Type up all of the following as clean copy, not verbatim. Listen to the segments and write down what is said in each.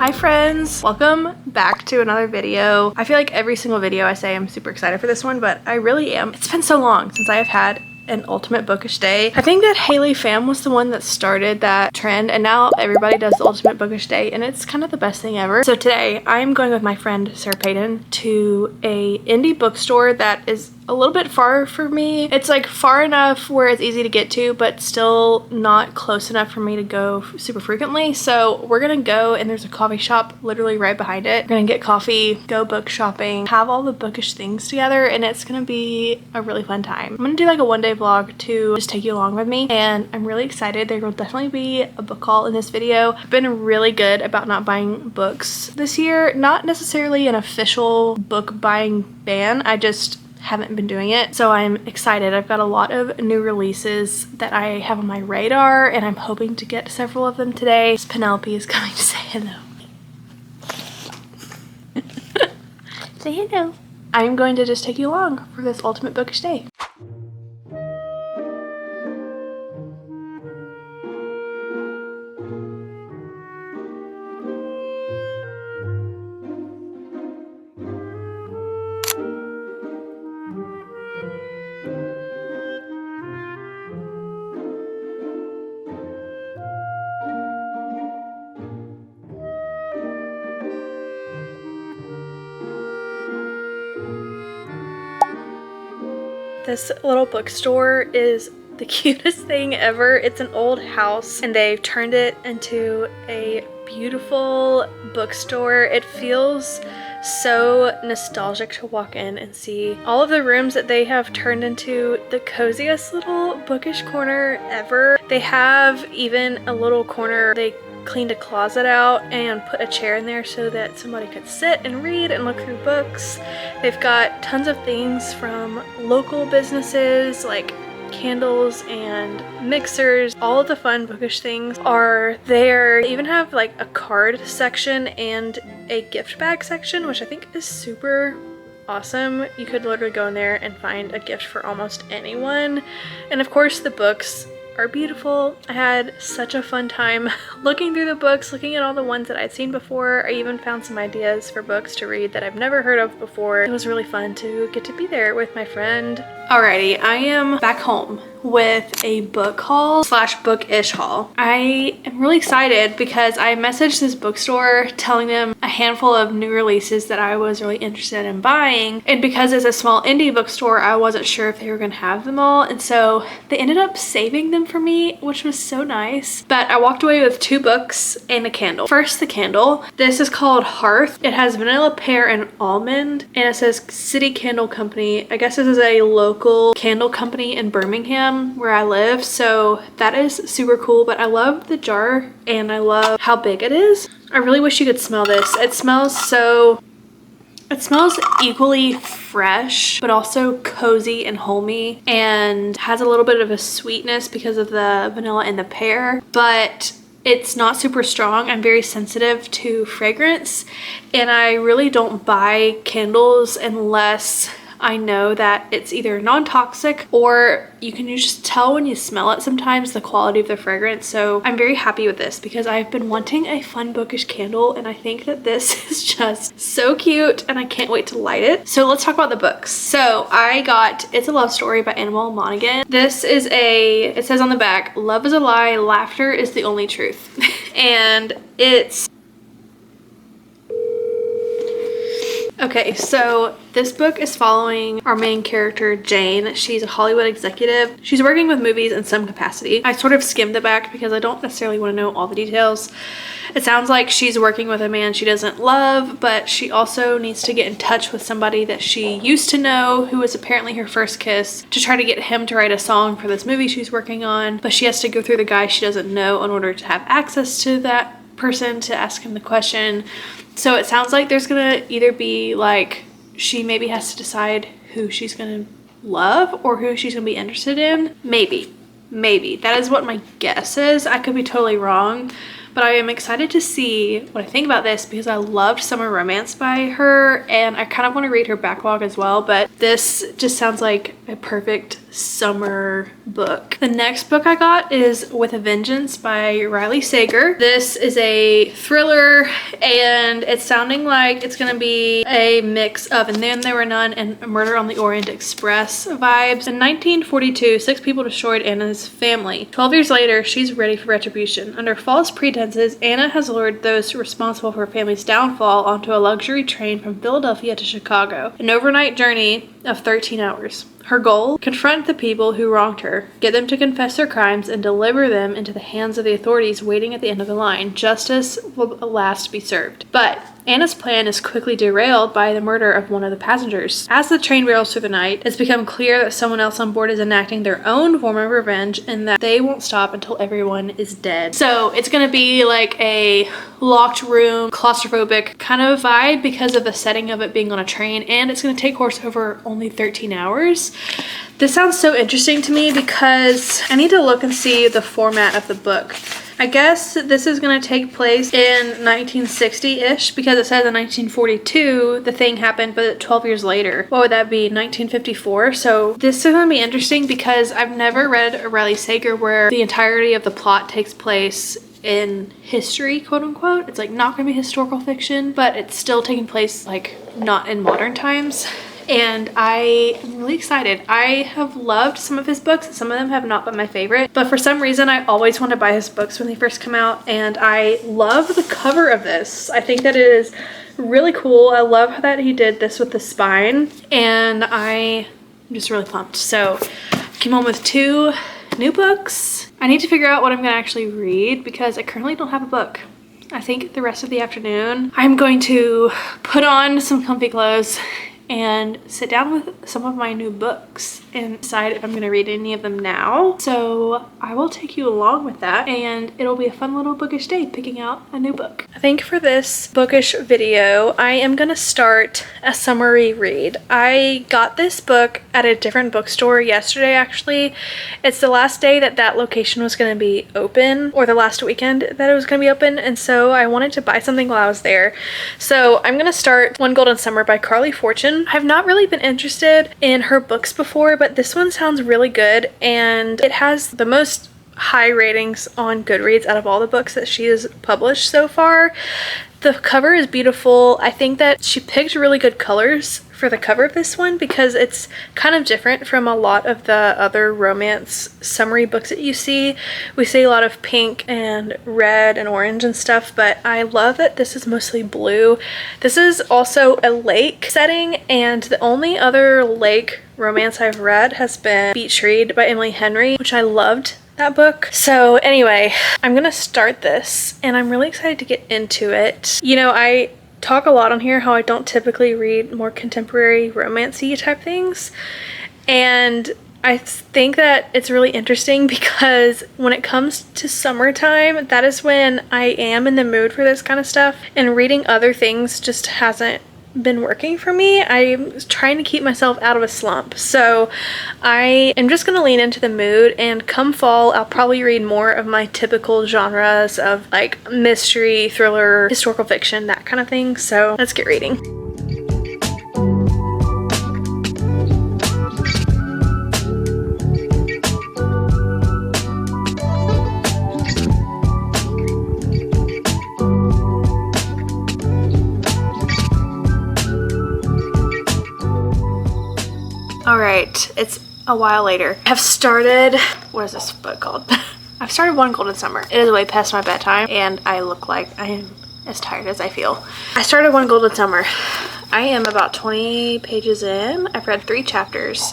Hi friends, welcome back to another video. I feel like every single video I say I'm super excited for this one, but I really am. It's been so long since I have had an ultimate bookish day. I think that Haley Pham was the one that started that trend, and now everybody does the ultimate bookish day, and it's kind of the best thing ever. So today I'm going with my friend Sarah Payton to a indie bookstore that is a little bit far for me. It's like far enough where it's easy to get to, but still not close enough for me to go super frequently. So we're gonna go, and there's a coffee shop literally right behind it. We're gonna get coffee, go book shopping, have all the bookish things together, and it's gonna be a really fun time. I'm gonna do like a one-day vlog to just take you along with me, and I'm really excited. There will definitely be a book haul in this video. I've been really good about not buying books this year. Not necessarily an official book buying ban, I just haven't been doing it, so I'm excited. I've got a lot of new releases that I have on my radar, and I'm hoping to get several of them today. Penelope is coming to say hello. Say hello. I'm going to just take you along for this ultimate bookish day. This little bookstore is the cutest thing ever. It's an old house and they've turned it into a beautiful bookstore. It feels so nostalgic to walk in and see all of the rooms that they have turned into the coziest little bookish corner ever. They have even a little corner they cleaned a closet out and put a chair in there so that somebody could sit and read and look through books. They've got tons of things from local businesses like candles and mixers. All of the fun bookish things are there. They even have like a card section and a gift bag section, which I think is super awesome. You could literally go in there and find a gift for almost anyone. And of course the books are beautiful. I had such a fun time looking through the books, looking at all the ones that I'd seen before. I even found some ideas for books to read that I've never heard of before. It was really fun to get to be there with my friend. Alrighty, I am back home with a book haul slash bookish haul. I am really excited because I messaged this bookstore telling them a handful of new releases that I was really interested in buying, and because it's a small indie bookstore, I wasn't sure if they were gonna have them all, and so they ended up saving them for me, which was so nice. But I walked away with 2 books and a candle. First, the candle. This is called Hearth. It has vanilla, pear, and almond, and it says City Candle Company. I guess this is a local candle company in Birmingham where I live, so that is super cool. But I love the jar and I love how big it is. I really wish you could smell this. It smells equally fresh, but also cozy and homey, and has a little bit of a sweetness because of the vanilla and the pear, but it's not super strong. I'm very sensitive to fragrance, and I really don't buy candles unless I know that it's either non-toxic or you can just tell when you smell it sometimes the quality of the fragrance. So I'm very happy with this because I've been wanting a fun bookish candle, and I think that this is just so cute and I can't wait to light it. So let's talk about the books. So I got It's a Love Story by Annabel Monaghan. This is it says on the back, love is a lie, laughter is the only truth. And it's okay, so this book is following our main character, Jane. She's a Hollywood executive. She's working with movies in some capacity. I sort of skimmed the back because I don't necessarily want to know all the details. It sounds like she's working with a man she doesn't love, but she also needs to get in touch with somebody that she used to know who was apparently her first kiss to try to get him to write a song for this movie she's working on. But she has to go through the guy she doesn't know in order to have access to that person to ask him the question. So it sounds like there's gonna either be like she maybe has to decide who she's gonna love or who she's gonna be interested in. Maybe that is what my guess is. I could be totally wrong, but I am excited to see what I think about this because I loved Summer Romance by her, and I kind of want to read her backlog as well. But this just sounds like a perfect summer book. The next book I got is With a Vengeance by Riley Sager. This is a thriller and it's sounding like it's gonna be a mix of And Then There Were None and Murder on the Orient Express vibes. In 1942, 6 people destroyed Anna's family. 12 years later, she's ready for retribution. Under false pretenses, Anna has lured those responsible for her family's downfall onto a luxury train from Philadelphia to Chicago, an overnight journey of 13 hours. Her goal? Confront the people who wronged her, get them to confess their crimes, and deliver them into the hands of the authorities waiting at the end of the line. Justice will at last be served. But Anna's plan is quickly derailed by the murder of one of the passengers. As the train barrels through the night, it's become clear that someone else on board is enacting their own form of revenge and that they won't stop until everyone is dead. So it's gonna be like a locked room, claustrophobic kind of vibe because of the setting of it being on a train, and it's gonna take course over only 13 hours. This sounds so interesting to me because I need to look and see the format of the book. I guess this is going to take place in 1960-ish because it says in 1942 the thing happened, but 12 years later. What would that be? 1954? So this is going to be interesting because I've never read a Riley Sager where the entirety of the plot takes place in history, quote unquote. It's like not going to be historical fiction, but it's still taking place like not in modern times. And I am really excited. I have loved some of his books. Some of them have not been my favorite, but for some reason I always want to buy his books when they first come out, and I love the cover of this. I think that it is really cool. I love that he did this with the spine, and I'm just really pumped. So I came home with 2 new books. I need to figure out what I'm gonna actually read because I currently don't have a book. I think the rest of the afternoon I'm going to put on some comfy clothes and sit down with some of my new books and decide if I'm going to read any of them now. So I will take you along with that, and it'll be a fun little bookish day picking out a new book. I think for this bookish video, I am going to start a summary read. I got this book at a different bookstore yesterday, actually. It's the last day that that location was going to be open, or the last weekend that it was going to be open, and so I wanted to buy something while I was there. So I'm going to start One Golden Summer by Carley Fortune. I've not really been interested in her books before, but this one sounds really good, and it has the most high ratings on Goodreads out of all the books that she has published so far. The cover is beautiful. I think that she picked really good colors for the cover of this one because it's kind of different from a lot of the other romance summary books that you see. We see a lot of pink and red and orange and stuff, but I love that this is mostly blue. This is also a lake setting, and the only other lake romance I've read has been Beach Read by Emily Henry, which I loved that book. So anyway, I'm gonna start this and I'm really excited to get into it. You know, I talk a lot on here how I don't typically read more contemporary romancy type things, and I think that it's really interesting because when it comes to summertime, that is when I am in the mood for this kind of stuff, and reading other things just hasn't been working for me. I'm trying to keep myself out of a slump, so I am just gonna lean into the mood, and come fall I'll probably read more of my typical genres of like mystery, thriller, historical fiction, that kind of thing. So let's get reading. Alright, it's a while later. I've started, what is this book called? I've started One Golden Summer. It is way past my bedtime, and I look like I am as tired as I feel. I started One Golden Summer. I am about 20 pages in. I've read 3 chapters,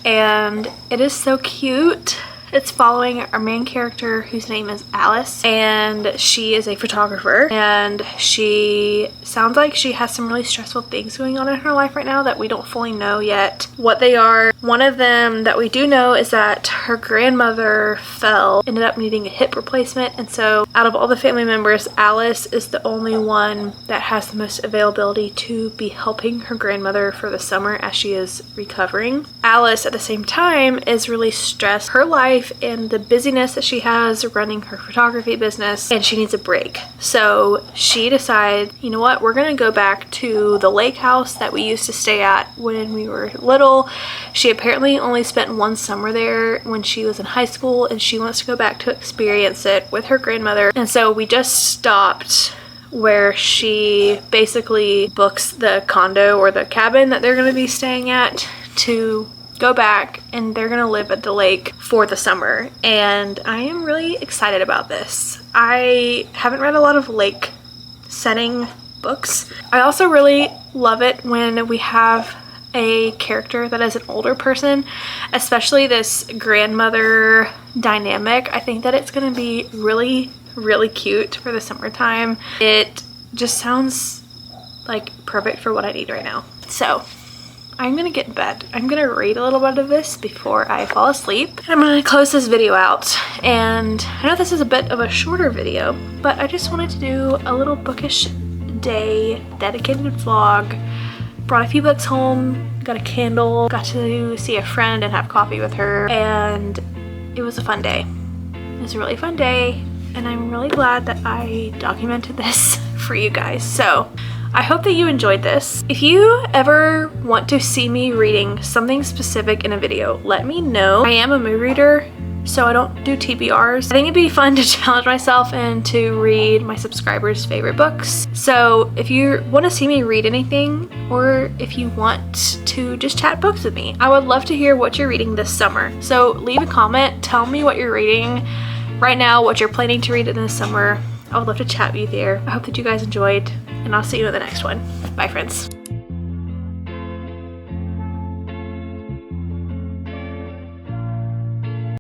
and it is so cute. It's following our main character, whose name is Alice, and she is a photographer, and she sounds like she has some really stressful things going on in her life right now that we don't fully know yet what they are. One of them that we do know is that her grandmother ended up needing a hip replacement, and so out of all the family members, Alice is the only one that has the most availability to be helping her grandmother for the summer as she is recovering. Alice, at the same time, is really stressed. Her life life and the busyness that she has running her photography business, and she needs a break. So she decided, you know what, we're gonna go back to the lake house that we used to stay at when we were little. She apparently only spent one summer there when she was in high school, and she wants to go back to experience it with her grandmother. And so we just stopped where she basically books the condo or the cabin that they're going to be staying at to go back, and they're going to live at the lake for the summer. And I am really excited about this. I haven't read a lot of lake setting books. I also really love it when we have a character that is an older person, especially this grandmother dynamic. I think that it's going to be really cute for the summertime. It just sounds like perfect for what I need right now. So I'm gonna get in bed. I'm gonna read a little bit of this before I fall asleep. And I'm gonna close this video out. And I know this is a bit of a shorter video, but I just wanted to do a little bookish day dedicated vlog. Brought a few books home, got a candle, got to see a friend and have coffee with her, and it was a fun day. It was a really fun day, and I'm really glad that I documented this for you guys. So I hope that you enjoyed this. If you ever want to see me reading something specific in a video, let me know. I am a mood reader, so I don't do TBRs. I think it'd be fun to challenge myself and to read my subscribers' favorite books. So if you want to see me read anything, or if you want to just chat books with me, I would love to hear what you're reading this summer. So leave a comment, tell me what you're reading right now, what you're planning to read in the summer. I would love to chat with you there. I hope that you guys enjoyed, and I'll see you in the next one. Bye, friends.